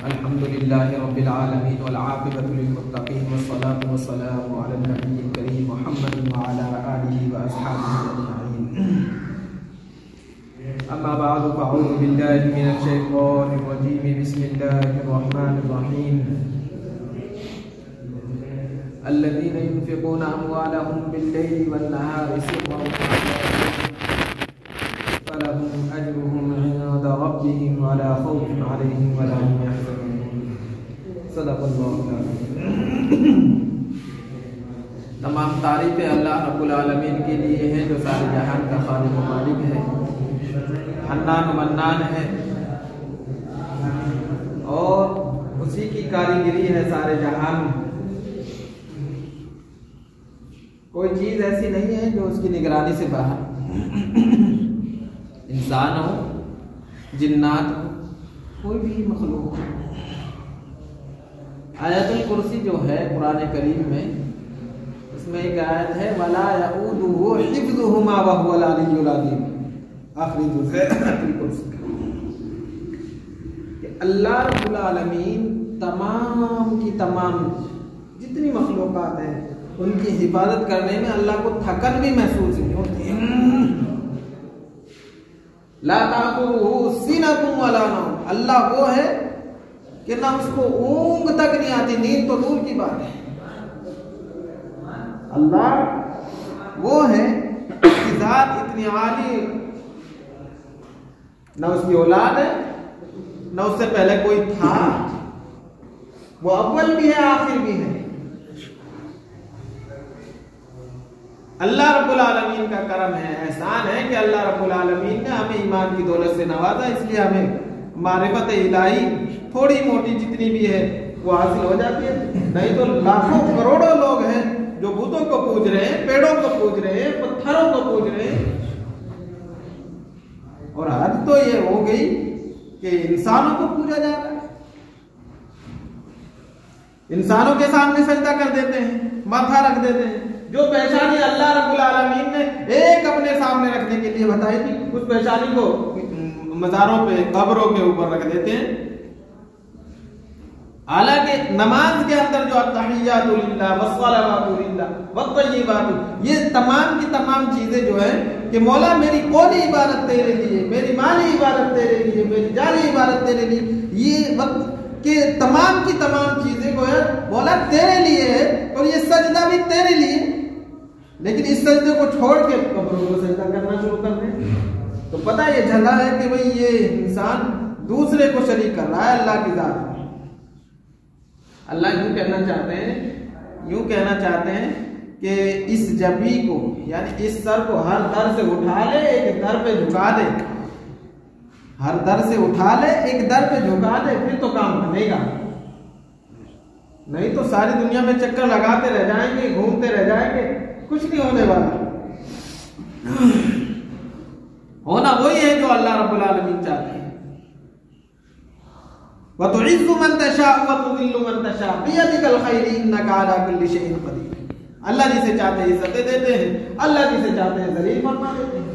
अल्हम्दुलिल्लाहि रब्बिल आलमीन वल आक़िबतु लिल मुत्तक़ीन वस्सलातु वस्सलामु अला नबिय्यिल करीम मुहम्मदिन व अला आलिहि व अस्हाबिहि अजमईन। अम्मा बअद फ़अऊज़ु बिल्लाहि मिनश शैतानिर रजीम। बिस्मिल्लाहिर रहमानिर रहीम। अल्लज़ीना युनफ़िक़ूना अम्वालहुम बिल्लैलि वन्नहारि सिर्रन फलहुम अज्रुहुम इंदा रब्बिहिम वला खौफुन अलैहिम वला हुम यहज़नून। सदक़ल्लाहुल अज़ीम। तमाम तारीफ़ें अल्लाह रब्बुल आलमीन के लिए हैं जो सारे जहान का खालिक व मालिक है, हन्नान मन्नान है और उसी की कारीगरी है सारे जहान में। कोई चीज ऐसी नहीं है जो उसकी निगरानी से बाहर। इंसान हो, जिन्नात हो, कोई भी मखलूक हो। आयतुल कुर्सी जो है कुरान करीम में, उसमें एक आयत है वला यऊदुहु हिफ्ज़ुहुमा व हुवल अलिय्युल अज़ीम। आखिरी जुज़ है आयतुल कुर्सी कि अल्लाह रब्बुल आलमीन तमाम की तमाम जितनी मखलूकात हैं उनकी हिफाजत करने में अल्लाह को थकन भी महसूस नहीं होती। ला ताकुरुहु सिनतुन वला नौम। अल्लाह वो है कि ना उसको ऊंघ तक नहीं आती, नींद तो दूर की बात है। अल्लाह वो है कि जात इतनी आली, ना उसकी औलाद है ना उससे पहले कोई था, वो अव्वल भी है आखिर भी है। अल्लाह रब्बुल आलमीन का करम है, एहसान है कि अल्लाह रब्बुल आलमीन ने हमें ईमान की दौलत से नवाजा, इसलिए हमें मारिफत इलाही थोड़ी मोटी जितनी भी है वो हासिल हो जाती है। नहीं तो लाखों करोड़ों लोग हैं जो भूतों को पूज रहे हैं, पेड़ों को पूज रहे हैं, पत्थरों को पूज रहे हैं। और हद तो ये हो गई कि इंसानों को पूजा जा रहा है। इंसानों के सामने सजदा कर देते हैं, माथा रख देते हैं। जो पहचानी अल्लाह रब्बुल आलमीन ने एक अपने सामने रखने के लिए बताई थी, उस पहचानी को मज़ारों पे, कब्रों के ऊपर रख देते हैं। हालांकि नमाज के अंदर जो अत्तहिय्यातु लिल्लाह वस्सलावातु लिल्लाह वत्तय्यिबातु, ये तमाम की तमाम चीजें जो है कि मौला मेरी कौली इबादत तेरे लिए, मेरी माली इबादत तेरे लिए, मेरी जानी इबादत तेरे लिए, ये वक्त के तमाम की तमाम चीजें को है मौला तेरे लिए है और ये सजदा भी तेरे लिए। लेकिन इस सजदे को छोड़ के कब्रों को सजदा करना शुरू कर दें तो पता ये झला है कि भाई ये इंसान दूसरे को शरीक कर रहा है अल्लाह की जात में। अल्लाह यूं कहना चाहते हैं कि इस जबी को यानी इस सर को हर दर से उठा ले, एक दर पे झुका दे, हर दर से उठा ले, एक दर पे झुका दे, फिर तो काम बनेगा। नहीं तो सारी दुनिया में चक्कर लगाते रह जाएंगे, घूमते रह जाएंगे, कुछ नहीं होने वाला। होना वही है जो अल्लाह रब्बुल आलमीन चाहते हैं। व तुइज़्ज़ु मन तशाअ व तुज़िल्लु मन तशाअ बियदिकल खैर इन्नका अला कुल्लि शैइन क़दीर। अल्लाह जिसे चाहते हैं इज्जतें देते हैं, अल्लाह जिसे चाहते हैं ज़लील फरमा देते हैं।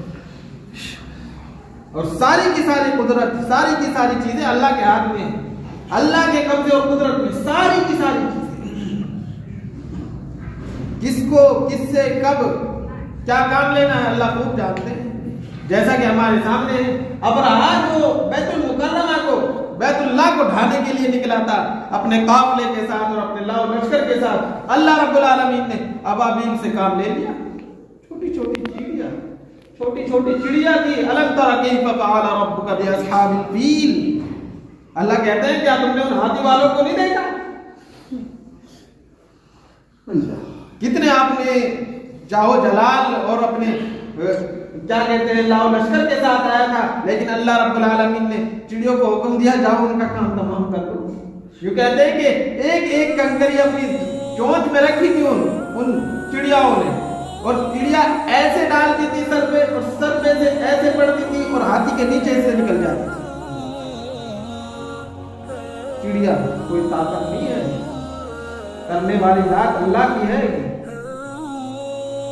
और सारी की सारी कुदरत, सारी की सारी चीजें अल्लाह के हाथ में है, अल्लाह के कब्जे और कुदरत में सारी की सारी चीजें। किसको किससे कब क्या काम लेना है अल्लाह खूब जानते हैं। जैसा कि हमारे सामने है, अबरहा जो बैतुल मुकर्रमा को, बैतुल्लाह को ढाने के लिए निकला था अपने काफले के साथ और अपने लाओ लश्कर के साथ, अल्लाह रब्बुल आलमीन ने अबाबील से काम ले लिया। छोटी छोटी चिड़िया की अलग तरह कैफ़ फ़अल रब्बुका बिअस्हाबिल फील। अल्लाह कहते हैं क्या तुमने उन हाथी वालों को नहीं देखा? कितने आपने जाहो जलाल और अपने क्या कहते हैं लाओ लश्कर के साथ आया था, लेकिन अल्लाह रब्बुल आलमीन ने चिड़ियों को हुक्म दिया जाओ उनका काम तमाम कर दो। यूं कहते हैं कि एक एक कंकरी अपनी चोंच में रखी थी उन चिड़ियाओं ने, और चिड़िया ऐसे डालती थी सर पे और सर पे से ऐसे पड़ती थी और हाथी के नीचे से निकल जाती थी। चिड़िया कोई ताकत नहीं है, करने वाली जात अल्लाह की है।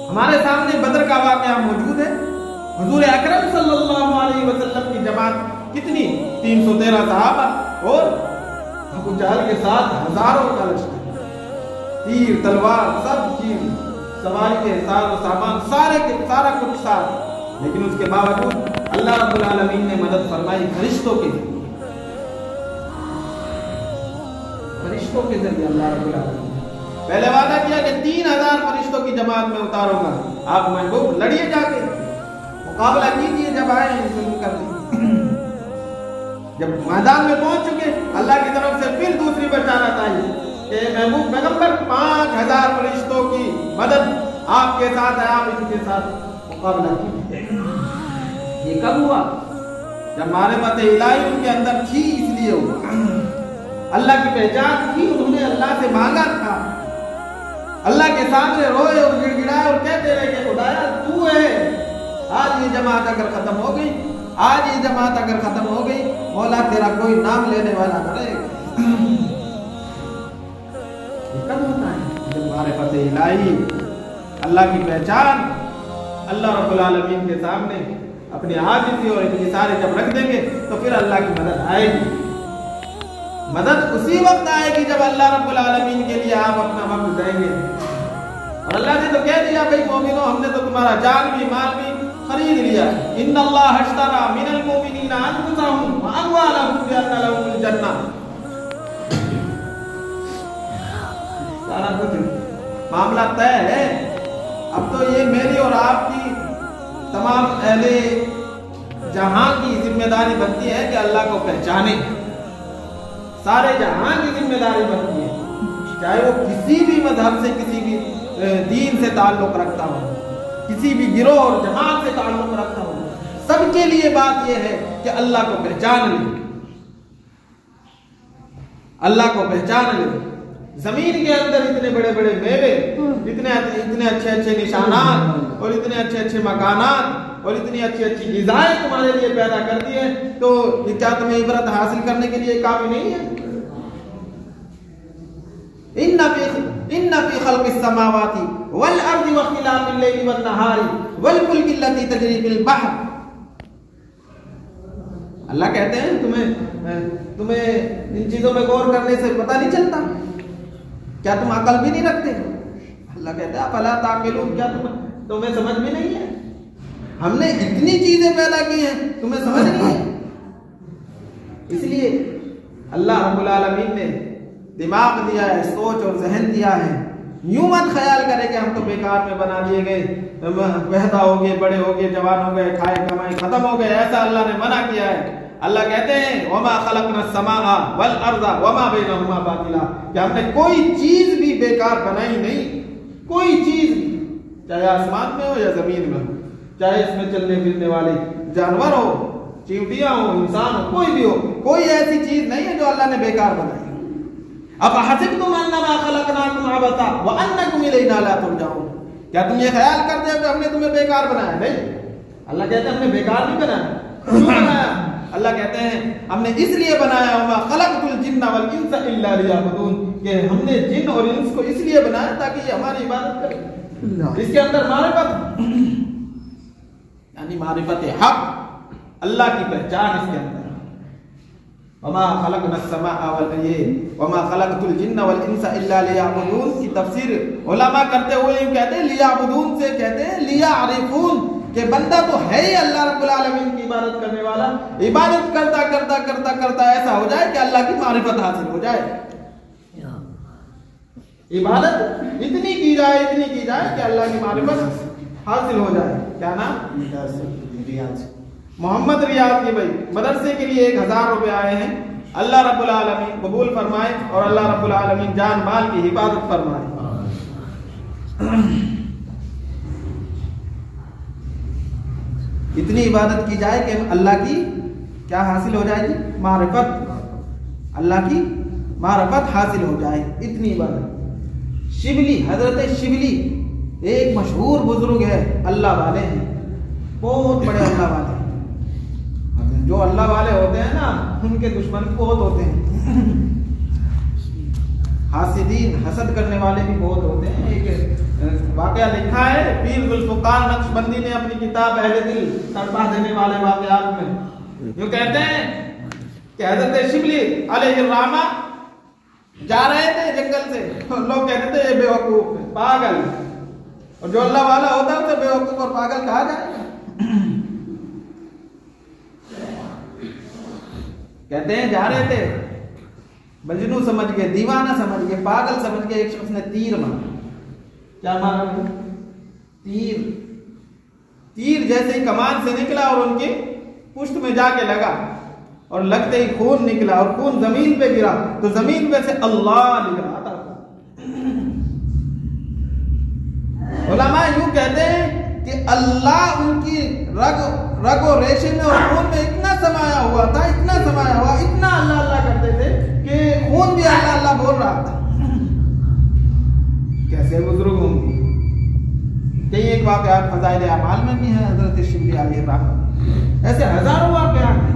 हमारे सामने बदर का वाकया मौजूद है। हुजूर अकरम सल्लल्लाहु अलैहि वसल्लम की जमात कितनी 313 सहाबा और अबू जहल के साथ हजारों का लश्कर, तीर तलवार सब चीज, सवारी के सामान सारे के सारा कुछ साथ, लेकिन उसके बावजूद अल्लाह रब्बुल आलमीन ने मदद फरमाई फरिश्तों के जरिए, फरिश्तों के जरिए अल्लाह रब्बुल आलमीन पहले वादा किया कि 3000 फरिश्तों की जमात में उतारूंगा, आप महबूब लड़िए जाके, मुकाबला कीजिए, जब आए जुल्म कर दी। जब मैदान में पहुंच चुके, अल्लाह की तरफ से फिर दूसरी बशारत आई कि महबूब पैगंबर 5000 फरिश्तों की मदद आपके साथ है, आप इनके साथ मुकाबला कीजिए। ये कब हुआ? जब मारिफत इलाही उनके अंदर थी, इसलिए हुआ। अल्लाह की पहचान थी, उन्होंने अल्लाह से मांगा था, अल्लाह के सामने रोए और गिड़गिड़ाए और कहते रहे कि खुदाया तू है। आज ये जमात अगर खत्म हो गई, आज ये जमात अगर खत्म हो गई, मौला तेरा कोई नाम लेने वाला न रहेगा। कब होता है? जब मारिफत इलाही, अल्लाह की पहचान अल्लाह रब्बुल आलमीन के सामने अपनी आजिज़ी और इंकिसारी जब रख देंगे तो फिर अल्लाह की मदद आएगी। मदद उसी वक्त आएगी जब अल्लाह रब्बुल आलमीन के लिए आप अपना वक्त देंगे। और अल्लाह ने तो कह दिया, भाई मोमिनो, हमने तो तुम्हारा जान भी माल भी खरीद लिया। इन्नल्लाह अश्तरा मिनल मोमिनीना अनफुसहुम व अमवालहुम बिअन्ना लहुमुल जन्नह। सारा कुछ मामला तय है। अब तो ये मेरी और आपकी तमाम अहले जहां की जिम्मेदारी बनती है कि अल्लाह को पहचाने। सारे जहां की जिम्मेदारी बनती है, चाहे वो किसी भी मजहब से, किसी भी दीन से ताल्लुक रखता हो, किसी भी गिरोह और जमात से ताल्लुक रखता हो, सबके लिए बात यह है कि अल्लाह को पहचान ले, अल्लाह को पहचान ले। जमीन के अंदर इतने बड़े बड़े मेवे, इतने अच्छे अच्छे निशानात और इतने अच्छे अच्छे मकानात और इतनी अच्छी अच्छी ग़िज़ाएं तुम्हारे लिए पैदा कर दी है, तो क्या तुम्हें इबरत हासिल करने के लिए काफी नहीं है? इन्ना फी खल्क़िस समावाति वल अर्दि व इख्तिलाफ़िल लैलि वन नहारी वल फुल्कि लती तजरी फिल बहर। अल्लाह कहते हैं तुम्हें इन चीजों में गौर करने से पता नहीं चलता? क्या तुम अकल भी नहीं रखते? अल्लाह कहता है अफला ताक़िलून, क्या तुम्हें समझ भी नहीं है? हमने इतनी चीजें पैदा की हैं, तुम्हें समझ नहीं है? इसलिए अल्लाह रब्बुल आलमीन ने दिमाग दिया है, सोच और जहन दिया है। यूं मत ख्याल करे कि हम तो बेकार में बना दिए गए, पैदा हो गए, बड़े हो गए, जवान हो गए, खाए कमाए खत्म हो गए, ऐसा अल्लाह ने मना किया है। अल्लाह कहते हैं वमा खलकनस समा वल अर्ज़ा वमा बैनहुमा बातिला, कि हमने कोई चीज भी बेकार बनाई नहीं, कोई चीज भी, चाहे आसमान में हो या जमीन में हो, चाहे इसमें चलने फिरने वाले जानवर हो, चींटियां हो, इंसान हो, कोई भी हो, कोई ऐसी चीज नहीं है जो अल्लाह ने बेकार बनाई। अब हसिबतुम अन्नमा खलकनाकुम अबसा व अन्नकुम इलैना ला तुरजाऊन, क्या तुम ये ख्याल करते हो कि हमने तुम्हें बेकार बनाया? नहीं, अल्लाह कहते हैं हमने बेकार नहीं बनाया। क्यों बनाया? अल्लाह कहते हैं हमने इसलिए बनाया, वमा खलकतुल जिन्ना वल इंसा इल्ला लियअबुदून, कि हमने जिन और इंस को इसलिए बनाया ताकि ये हमारी इबादत करें। इसके अंदर मारिफत, यानी मारिफत हक, अल्लाह की पहचान इसके अंदर। वमा खलकनस समा वमा खलकतुल जिन्ना वल इंसा इल्ला लियअबुदून की तफसीर उलमा करते हुए यूं कहते हैं, लियअबुदून से कहते हैं लियअरिफून, कि बंदा तो है ही अल्लाह रब्बुल आलमीन की इबादत करने वाला, इबादत करता करता करता करता ऐसा हो जाए कि अल्लाह की मारिफत हासिल हो जाए। इबादत इतनी की जाए कि अल्लाह की मारिफत हासिल हो जाए। क्या नाम? मोहम्मद रियाज के भाई मदरसे के लिए 1000 रुपए आए हैं। अल्लाह रब्बुल आलमीन कबूल फरमाए और अल्लाह रब्बुल आलमीन जान माल की हिफाजत फरमाए। इतनी इबादत की जाए कि अल्लाह की क्या हासिल हो जाएगी? मारिफत, अल्लाह की मारिफत हासिल हो जाए, इतनी इबादत। शिबली, हजरत शिबली एक मशहूर बुजुर्ग है, अल्लाह वाले हैं, बहुत बड़े अल्लाह वाले। जो अल्लाह वाले होते हैं ना, उनके दुश्मन बहुत होते हैं, हासिदीन, हसद करने वाले भी बहुत होते हैं। एक वाकया लिखा है पीर जुल्फकार नक्शबंदी ने अपनी किताब अहले दिल तड़पा देने वाले वाकयात में, जो कहते हैं कि हजरत शिबली अलैहिर्रहमा जा रहे थे जंगल से, लोग कहते थे ये बेवकूफ पागल, और जो अल्लाह वाला होता है उसे बेवकूफ और पागल कहा जाएगा। कहते हैं जा रहे थे, मजनू समझ गए, दीवाना समझ गए, पागल समझ गए, एक शख्स ने तीर मारा। क्या मारा? तीर। तीर जैसे ही कमान से निकला और उनके पुष्ट में जाके लगा, और लगते ही खून निकला और खून जमीन पे गिरा, तो जमीन पे से अल्लाह लिख रहा था। उलमा यूं कहते हैं कि अल्लाह उनकी रग और रेशे में और खून में इतना समाया हुआ था, इतना समाया हुआ, इतना अल्लाह अल्लाह करते थे कि खून भी अल्लाह अल्लाह बोल रहा था। कैसे बुजुर्ग होंगे। कई एक वाक़यात फज़ाइल अमाल में भी है हज़रत शिबली अलैहि रहमत, ऐसे हजारों वाक़यात हैं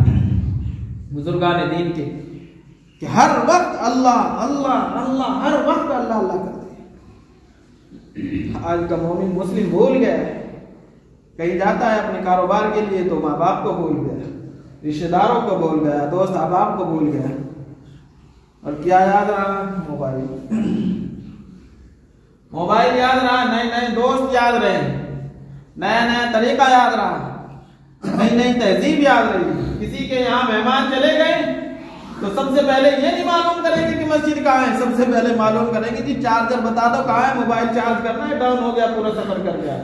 बुजुर्गान दीन के कि हर वक्त अल्लाह अल्लाह अल्लाह, हर वक्त अल्लाह अल्लाह करते हैं। आज का मोमिन मुस्लिम भूल गया है, कहीं जाता है अपने कारोबार के लिए तो माँ बाप को भूल गया, रिश्तेदारों को भूल गया, दोस्त अहबाब को भूल गया, और क्या याद रहा? मोबाइल। मोबाइल याद रहा, नए नए दोस्त याद रहे, नया नया तरीका याद रहा, नई नई तहजीब याद रही। किसी के यहाँ मेहमान चले गए तो सबसे पहले ये नहीं मालूम करेंगे कि मस्जिद कहाँ है, सबसे पहले मालूम करेंगे कि चार्जर बता दो कहाँ है, मोबाइल चार्ज करना है, डाउन हो गया, पूरा सफर कर गया।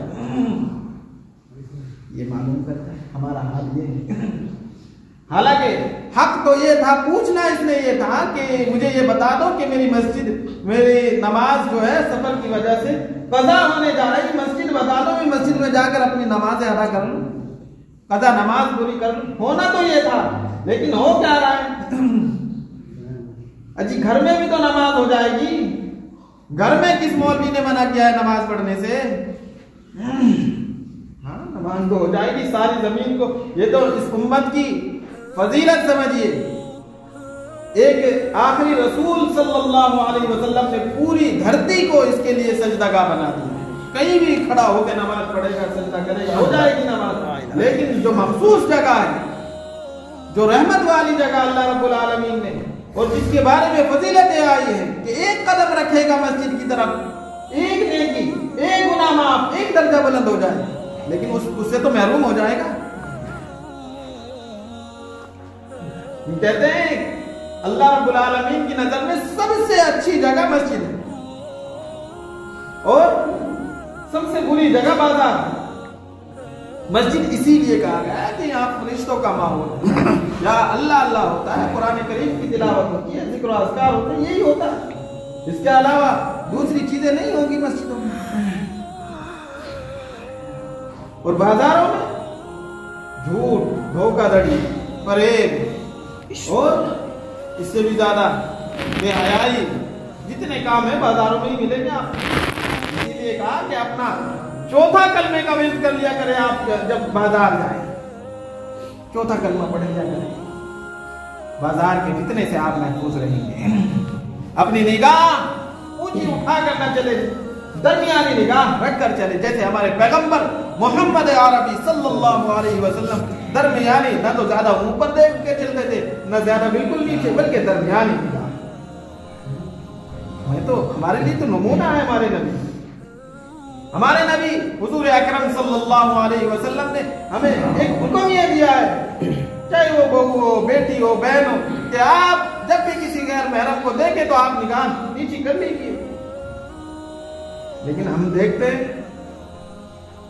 ये मालूम करता है, हमारा हाल ये है। हालांकि हक तो ये था, पूछना इसने ये था कि मुझे ये बता दो कि मेरी मस्जिद, मेरी नमाज जो है सफर की वजह से कज़ा होने जा रही है, मस्जिद बता दो, मैं मस्जिद में जाकर अपनी नमाज अदा कर लूं, कज़ा नमाज पूरी कर लूं। होना तो ये था, लेकिन हो क्या रहा है? अजी घर में भी तो नमाज हो जाएगी, घर में किस मौलवी ने मना किया है नमाज पढ़ने से? हाँ, नमाज तो हो जाएगी। सारी जमीन को, ये तो इस उम्मत की फजीलत समझिए। एक आखिरी रसूल सल्लल्लाहु अलैहि वसल्लम ने पूरी धरती को इसके लिए सजदागाह बना दी। कहीं भी खड़ा होकर नमाज पढ़ेगा, सजदा करेगा, हो जाएगी नमाज। लेकिन जो मखसूस जगह है, जो रहमत वाली जगह अल्लाह रब्बुल आलमीन ने, और जिसके बारे में फजीलतें आई है कि एक कदम रखेगा मस्जिद की तरफ, एक नेकी, एक गुनाह माफ, एक दर्जा बुलंद हो जाए, लेकिन उससे तो महरूम हो जाएगा। कहते हैं अल्लाह रब्बुल आलमीन की नजर में सबसे अच्छी जगह मस्जिद है और सबसे बुरी जगह बाजार। मस्जिद इसीलिए कहा गया है कि यहाँ फरिश्तों का माहौल, या अल्लाह अल्लाह होता है, कुरान करीम की तिलावत होती है, जिक्र अस्कार होते हैं, यही होता है। इसके अलावा दूसरी चीजें नहीं होगी मस्जिदों में। और बाजारों में झूठ, धोखाधड़ी, फरेब और इससे भी ज्यादा बेहयाई, जितने काम है बाजारों में ही मिलेंगे आप। इसीलिए कहा कि अपना चौथा कलमे का विज़ कर लिया करें आप जब बाजार जाए, चौथा कलमा पढ़ लिया करें, बाजार के फितने से आप महफूज रहेंगे। अपनी निगाह ऊंची उठा कर न चले, दरमियानी निगाह रख कर चले, जैसे हमारे पैगंबर मोहम्मद अरबी सल्लल्लाहु अलैहि वसल्लम दरमियानी, न तो ज्यादा ऊपर देख के चलते थे, न ज्यादा बिल्कुल नीचे, बल्कि दरमियानी निगाह। मैं तो हमारे लिए तो नमूना है हमारे नबी। हमारे नबी हुजूर अकरम सल्लल्लाहु अलैहि वसल्लम ने हमें एक हुक्म ये दिया है, चाहे वो बहू हो, बेटी हो, बहन हो, कि आप जब भी किसी गैर महरम को देखें तो आप निगाह नीची कर लीजिए। लेकिन हम देखते हैं,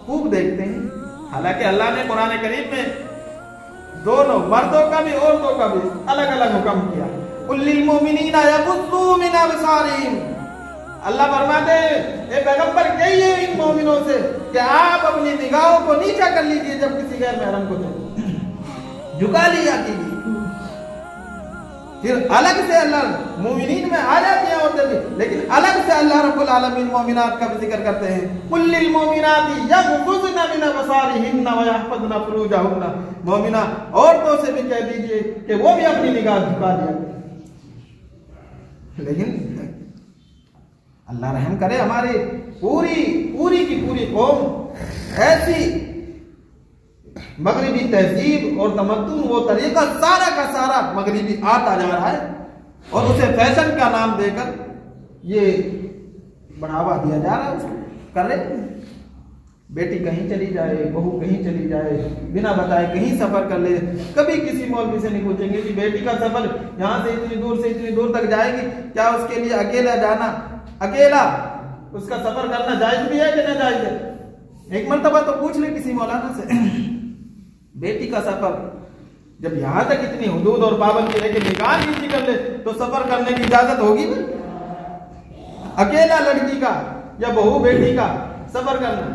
खूब देखते हैं। हालांकि अल्लाह ने कुरान करीम में दोनों मर्दों का भी औरतों का भी अलग अलग हुक्म किया। कुल्लिल मोमिनीना यगुद्दू मिन अबसारिहिम, अल्लाह फरमाते हैं ए पैगंबर कहिए इन मोमिनों से कि आप अपनी निगाहों को नीचा कर लीजिए जब किसी गैर महरम को देखें, झुका लिया कीजिए। फिर अलग से अल्लाह मोमिनीन में आ जाती है औरतें भी, लेकिन अलग से अल्लाह रब्बुल आलमीन मोमिनात का भी जिक्र करते हैं। कुल्लिल मोमिनाती यगुद्दुना मिन अबसारिहिन्ना व यहफज़ना फुरूजहुन्ना, मोमिना औरतों से भी कह दीजिए कि वो भी अपनी निगाह झुका दिया करें। लेकिन अल्लाह रहम करे, हमारी पूरी की पूरी कौम ऐसी मगरिबी तहजीब और तमद्दुन, वो तरीका सारा का सारा मगरिबी आता जा रहा है। और उसे फैशन का नाम देकर ये बढ़ावा दिया जा रहा है उसको। कर रहे बेटी कहीं चली जाए, बहू कहीं चली जाए, बिना बताए कहीं सफर कर ले, कभी किसी मौलवी से नहीं पूछेंगे कि बेटी का सफर यहाँ से इतनी दूर तक जाएगी, क्या उसके लिए अकेला जाना, अकेला उसका सफर करना जायज भी है कि नहीं जायज है? एक मर्तबा तो पूछ ले किसी मौलाना से बेटी का सफर जब यहाँ तक इतनी हुदूद और पाबंदी है कि निकाह नीति कर ले तो सफर करने की इजाजत होगी ना? अकेला लड़की का या बहू बेटी का सफर करना।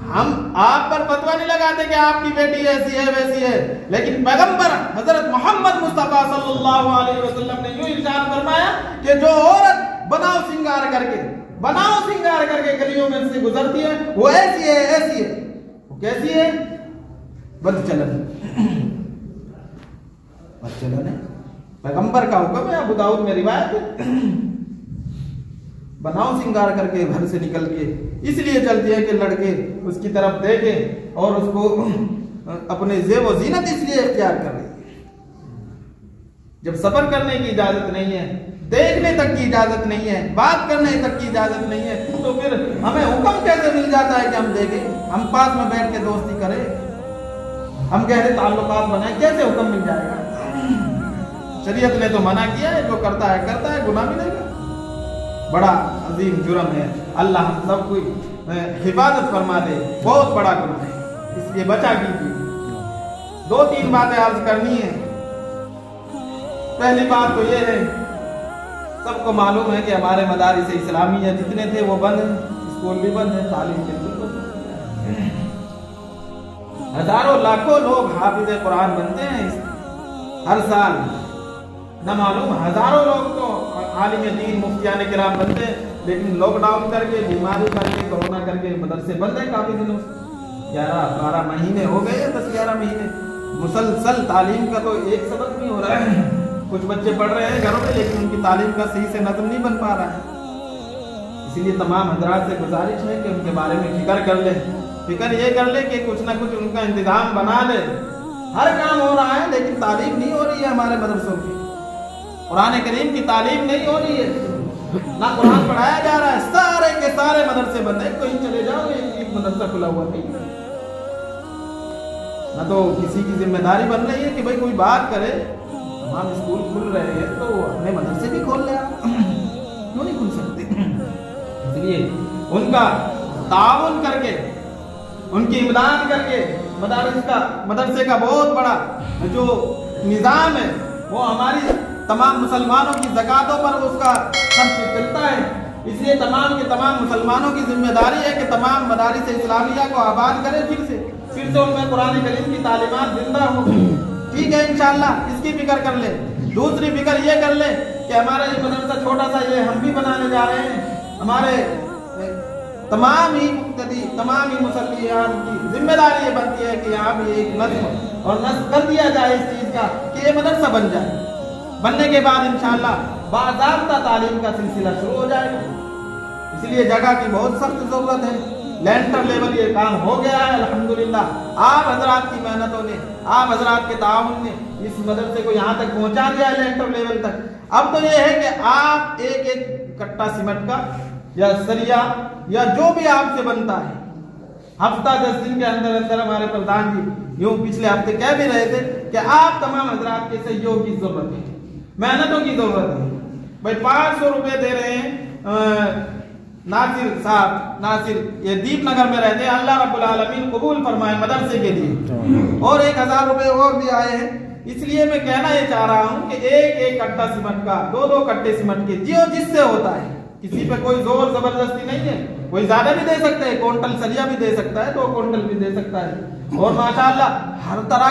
हम आप पर फतवा नहीं लगाते कि आपकी बेटी ऐसी है वैसी है, लेकिन पैगंबर हजरत मोहम्मद मुस्तफा सल्लल्लाहु अलैहि वसल्लम ने यूं इरशाद फरमाया कि जो औरत बनाव श्रृंगार करके गलियों में से गुजरती है वो ऐसी है। वो कैसी है? बदचलन है। पैगंबर का हुक्म है, अबू दाऊद में रिवायत है। बनाव श्रृंगार करके घर से निकल के इसलिए चलती है कि लड़के उसकी तरफ देखे और उसको अपने ज़ेब व ज़ीनत इसलिए इख्तियार कर रही है। जब सफर करने की इजाजत नहीं है, देखने तक की इजाजत नहीं है, बात करने तक की इजाजत नहीं है, तो फिर हमें हुक्म कैसे मिल जाता है कि हम देखें, हम पास में बैठ के दोस्ती करें, हम गहरे ताल्लुकात बनाए, कैसे हुक्म मिल जाएगा? शरीयत ने तो मना किया है, जो करता है गुनाह मिलेगा। बड़ा अजीम जुर्म है, अल्लाह हम सब कोई हिफाजत फरमा दे, बहुत बड़ा गुनाह है, इसलिए बचा कीजिए। 2-3 बातें अर्ज करनी है। पहली बात तो ये है, सबको मालूम है कि हमारे मदारिस इस्लामिया जितने थे वो बंद हैं, स्कूल भी बंद है, तालीम बिल्कुल बंद है। हजारों लाखों लोग हाफिज कुरान बनते हैं हर साल, न मालूम हजारों लोग तो आलिम दीन मुफ्तियान किराम बनते हैं, लेकिन लॉकडाउन करके, बीमारी करके, कोरोना करके मदरसे बंद है काफी दिनों से। 11-12 महीने हो गए, 10-11 महीने मुसलसल तालीम का तो एक सबक नहीं हो रहा है। कुछ बच्चे पढ़ रहे हैं घरों में, लेकिन उनकी तालीम का सही से नज़म नहीं बन पा रहा है। इसीलिए तमाम हजरात से गुजारिश है कि उनके बारे में फिक्र कर ले, कि कुछ ना कुछ उनका इंतजाम बना ले। हर काम हो रहा है लेकिन तालीम नहीं हो रही है हमारे मदरसों की, कुरान करीम की तालीम नहीं हो रही है, ना कुरान पढ़ाया जा रहा है। सारे के सारे मदरसे बंद है, कहीं चले जाओ एक मदरसा खुला हुआ नहीं, ना तो किसी की जिम्मेदारी बन रही है कि भाई कोई बात करे। तमाम स्कूल खुल रहे हैं तो अपने मदरसे भी खोल ले, क्यों नहीं खुल सकते? इसलिए उनका ताउन करके, उनकी इमदाद करके मदरसे का बहुत बड़ा जो निज़ाम है वो हमारी तमाम मुसलमानों की ज़कातों पर उसका खर्च चलता है। इसलिए तमाम के तमाम मुसलमानों की जिम्मेदारी है कि तमाम मदारिस इस्लामिया को आबाद करें, फिर से उनमें कुरान करीम की तालीमात जिंदा हो। ठीक है, इंशाअल्लाह इसकी फिक्र कर ले। दूसरी फिक्र ये कर ले कि हमारा ये मदरसा छोटा सा ये हम भी बनाने जा रहे हैं। हमारे तमाम ही मुक्तदी, तमाम ही मुसल्लियान की जिम्मेदारी ये बनती है कि यहाँ भी एक नज़्म और नस्ब कर दिया जाए इस चीज़ का कि ये मदरसा बन जाए। बनने के बाद इंशाअल्लाह बाज़ाब्ता तालीम का सिलसिला शुरू हो जाएगा। इसलिए जगह की बहुत सख्त जरूरत है। लेंटर लेवल ये काम हो गया है अल्हम्दुलिल्लाह। आप हजरात की मेहनतों ने, आप हजरात के ताउन ने इस मदरसे को यहाँ तक पहुँचा दिया है, लेंटर लेवल तक। अब तो ये है कि आप एक कट्टा सीमेंट का या सरिया या जो भी आपसे बनता है, हफ्ता 10 दिन के अंदर अंदर हमारे प्रधान जी यूं पिछले हफ्ते कह भी रहे थे कि आप तमाम हजरात के सहयोग की जरूरत है, मेहनतों की जरूरत है। भाई 500 रुपए दे रहे हैं नासिर साहब, नासिर ये दीपनगर में रहते हैं, अल्लाह रब्बुल आलमीन कबूल फरमाए मदरसे के लिए, और 1000 रुपए और भी आए हैं। इसलिए मैं कहना ये चाह रहा हूँ कि एक कट्टा सीमेंट का, 2 कट्टे सीमेंट के, जो जिससे होता है, किसी पे कोई जोर जबरदस्ती नहीं है। कोई ज्यादा भी दे सकता है, क्विंटल सरिया भी दे सकता है, 2 क्विंटल भी दे सकता है, और माशाअल्लाह हर तरह